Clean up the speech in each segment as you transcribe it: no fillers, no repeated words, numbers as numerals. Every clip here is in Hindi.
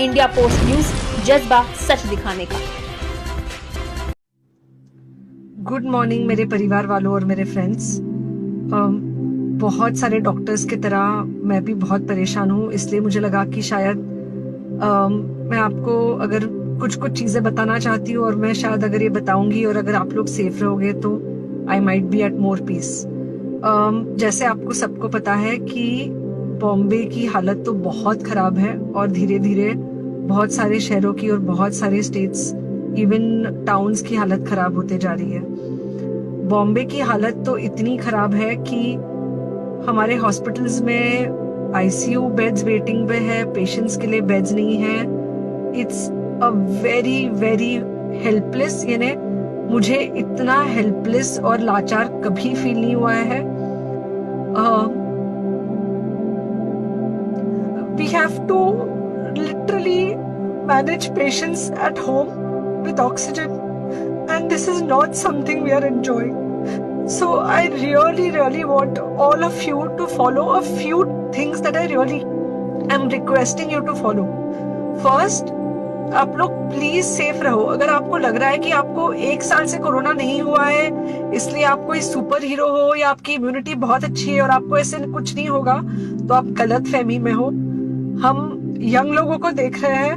इंडिया पोस्ट न्यूज, जज्बा सच दिखाने का। गुड मॉर्निंग मेरे परिवार वालों और मेरे फ्रेंड्स। बहुत सारे डॉक्टर्स की तरह मैं भी बहुत परेशान हूँ, इसलिए मुझे लगा कि शायद मैं आपको अगर कुछ चीज़ें बताना चाहती हूँ और मैं शायद अगर ये बताऊंगी और अगर आप लोग सेफ रहोगे तो I might be at more peace. जैसे आपको सबको पता है कि बॉम्बे की हालत तो बहुत खराब है और धीरे धीरे बहुत सारे शहरों की और बहुत सारे स्टेट्स इवन टाउन्स की हालत खराब होते जा रही है। बॉम्बे की हालत तो इतनी खराब है कि हमारे हॉस्पिटल्स में आईसीयू बेड्स वेटिंग पे है, पेशेंट्स के लिए बेड्स नहीं है। It's a very very helpless, यानी मुझे इतना हेल्पलेस और लाचार कभी फील नहीं हुआ है। We have to literally manage patients at home with oxygen, and this is not something we are enjoying. So I really want all of you to follow a few things that I really am requesting you to follow. First, आप लोग प्लीज सेफ रहो। अगर आपको लग रहा है कि आपको 1 साल से कोरोना नहीं हुआ है इसलिए आप कोई सुपर हीरो हो या आपकी इम्यूनिटी बहुत अच्छी है और आपको ऐसे कुछ नहीं होगा, तो आप गलत फहमी में हो। हम यंग लोगों को देख रहे हैं।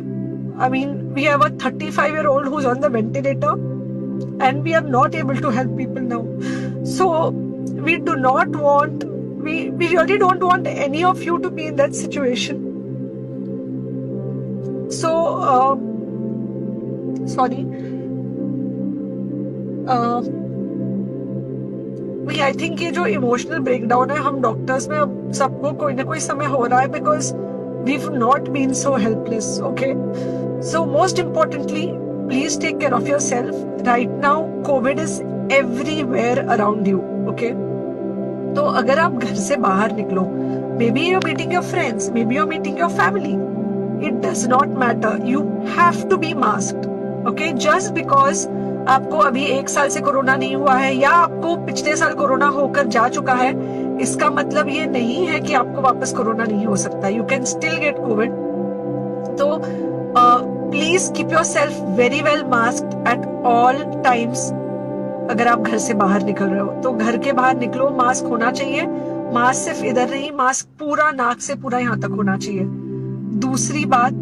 I mean, we have a 35-year-old who's on the ventilator and we are not able to help people now. So we really don't want any of you to be in that situation. So, sorry. I think ये जो इमोशनल ब्रेकडाउन है हम डॉक्टर्स में अब सबको कोई ना कोई समय हो रहा है, because we've not been so helpless, okay? So most importantly, please take care of yourself. Right now, COVID is everywhere around you, okay? तो अगर आप घर से बाहर निकलो, maybe you're meeting your friends, maybe you're meeting your family, it does not matter. You have to be masked, okay? Just because आपको अभी 1 साल से कोरोना नहीं हुआ है या आपको पिछले साल कोरोना होकर जा चुका है, इसका मतलब ये नहीं है कि आपको वापस कोरोना नहीं हो सकता। You can still get COVID. तो please keep yourself very well masked at all times. अगर आप घर से बाहर निकल रहे हो तो घर के बाहर निकलो, मास्क होना चाहिए। मास्क सिर्फ इधर नहीं, मास्क पूरा नाक से पूरा यहाँ तक होना चाहिए। दूसरी बात,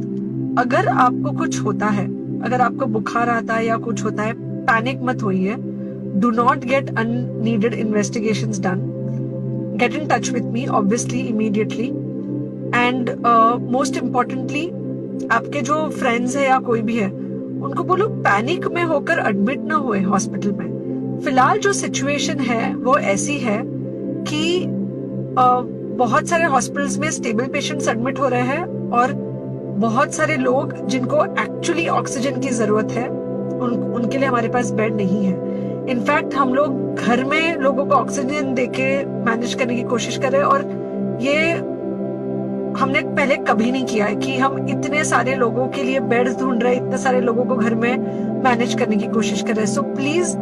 अगर आपको कुछ होता है, अगर आपको बुखार आता है या कुछ होता है, पैनिक मत होइए। Do not get unneeded investigations done. Get in touch with me obviously immediately, and most importantly आपके जो फ्रेंड्स है या कोई भी है उनको बोलो पैनिक में होकर एडमिट ना हुए हॉस्पिटल में। फिलहाल जो सिचुएशन है वो ऐसी है कि बहुत सारे हॉस्पिटल्स में स्टेबल पेशेंट्स एडमिट हो रहे हैं और बहुत सारे लोग जिनको एक्चुअली ऑक्सीजन की जरूरत है उनके लिए हमारे पास बेड नहीं है। इनफैक्ट हम लोग घर में लोगों को ऑक्सीजन देके मैनेज करने की कोशिश कर रहे हैं और ये हमने पहले कभी नहीं किया है कि हम इतने सारे लोगों के लिए बेड्स ढूंढ रहे हैं, इतने सारे लोगों को घर में मैनेज करने की कोशिश कर रहे हैं। So please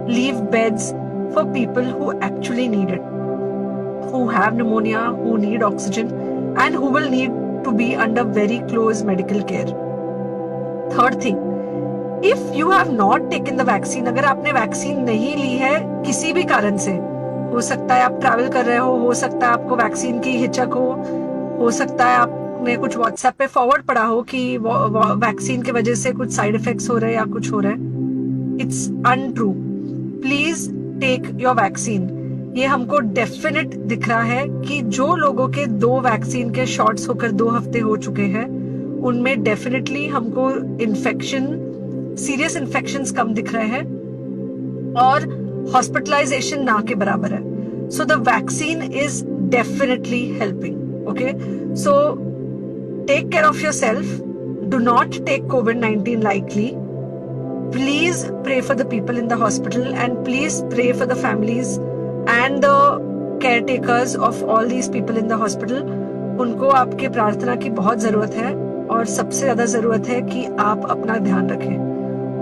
leave beds for people who actually need it, who have pneumonia, who need oxygen and who will need to be under very close medical care. Third thing, if you have not taken the vaccine, अगर आपने वैक्सीन नहीं ली है किसी भी कारण से, हो सकता है आप ट्रैवल कर रहे हो सकता है आपको वैक्सीन की हिचक हो सकता है आपने कुछ व्हाट्सएप पे फॉरवर्ड पढ़ा हो कि वैक्सीन की वजह से कुछ साइड इफेक्ट्स हो रहे हैं या कुछ हो रहा है। It's untrue. Please take your vaccine. ये हमको डेफिनेट दिख रहा है कि जो लोगों के 2 वैक्सीन के शॉट्स होकर 2 हफ्ते हो चुके हैं उनमें डेफिनेटली हमको सीरियस इन्फेक्शंस कम दिख रहे हैं और हॉस्पिटलाइजेशन ना के बराबर है। So the vaccine is definitely helping, okay? So take care of yourself, do not take COVID-19 lightly. Please pray for the people in the hospital and please pray for the families and the caretakers of all these people in the hospital. उनको आपके प्रार्थना की बहुत जरूरत है और सबसे ज्यादा जरूरत है कि आप अपना ध्यान रखें,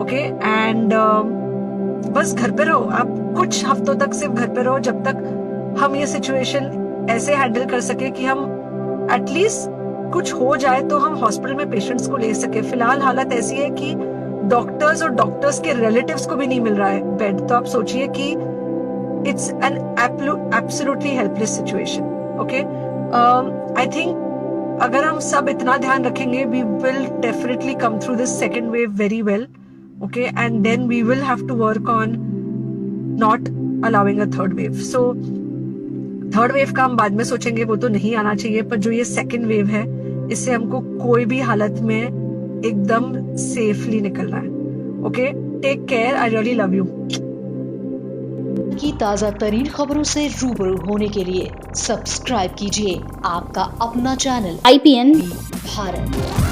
ओके? एंड बस घर पे रहो। आप कुछ हफ्तों तक सिर्फ घर पे रहो जब तक हम ये सिचुएशन ऐसे हैंडल कर सके कि हम एटलीस्ट कुछ हो जाए तो हम हॉस्पिटल में पेशेंट्स को ले सके। फिलहाल हालत ऐसी है कि डॉक्टर्स और डॉक्टर्स के रिलेटिव्स को भी नहीं मिल रहा है बेड। तो आप सोचिए कि it's an absolutely helpless situation. Okay, I think अगर हम सब इतना ध्यान रखेंगे, we will definitely come through this second wave very well. Okay, and then we will have to work on not allowing a third wave. So third wave का हम बाद में सोचेंगे, वो तो नहीं आना चाहिए, पर जो ये सेकेंड वेव है इससे हमको कोई भी हालत में एकदम सेफली निकलना है। Okay, take care, I really love you. की ताज़ा तरीन खबरों से रूबरू होने के लिए सब्सक्राइब कीजिए आपका अपना चैनल IPN भारत।